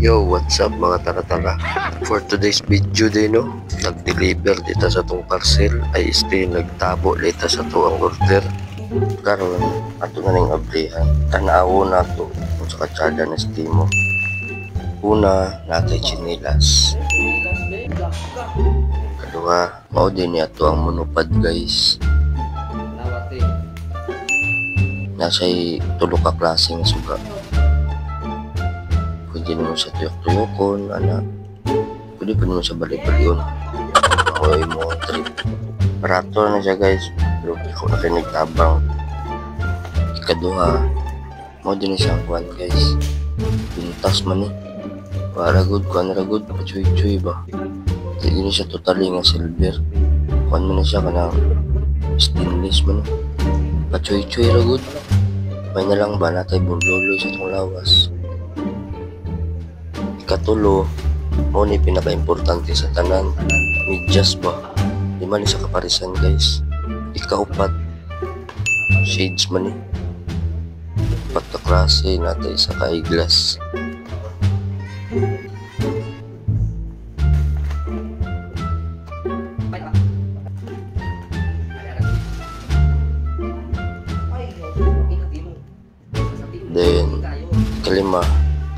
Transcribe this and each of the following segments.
Yo, what's up mga tara-tara? For today's video din no, nag-deliver dito sa tong parcel ay nagtabo dito sa tuang order. Karon ato na ning ablihan. Tanaw na to kung sa katsada na estimo. Una, natay chinilas. Kadua, mao din niya to ang monopod guys. Nasa'y tulo ka klase nga suga. Pwede naman sa tuyok-tuyokon, anak. Pwede naman sa bali-balion. Ako'y mo trip. Barato na siya guys. Pero ako na kayo nagtabang. Ikaduha, mo din siyang kuhan guys. Pintas man eh. Paragod, kuhan ragod, pachuy-chuy ba? Hindi na siya totally nga silver. Kuhan mo na siya kanang stainless man. Pachuy-chuy ragod. May na lang ba natay burlolo sa itong lawas. Ikatulo, mo ni pinaka-importante sa tanan, medyas ba? Di man sa kaparisan guys. Ikaupat, shades man eh. Upat na klase natay sa ka-eyeglass. Then, kalima,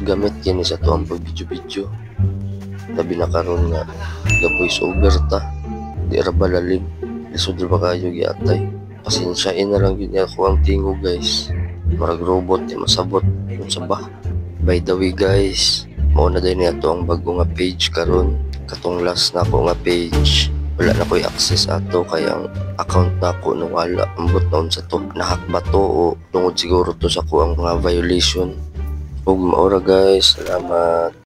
gamit yan sa tuwang pag-video-video. Labi na karon nga, voice over ta. Di ra ba lalim, lisod ra ba kayo giatay. Pasensyain na lang yun ako ang tingo guys. Marag robot, di masabot, yung sabah. By the way guys, mauna din niya to ang bago nga page karon. Katong last na ako nga page, wala na ko'y access ato kaya ang account na ako nung wala ambot naon sa to. Nahack ba to o tungod siguro to sa ko ang mga violation. Ug maura guys, salamat.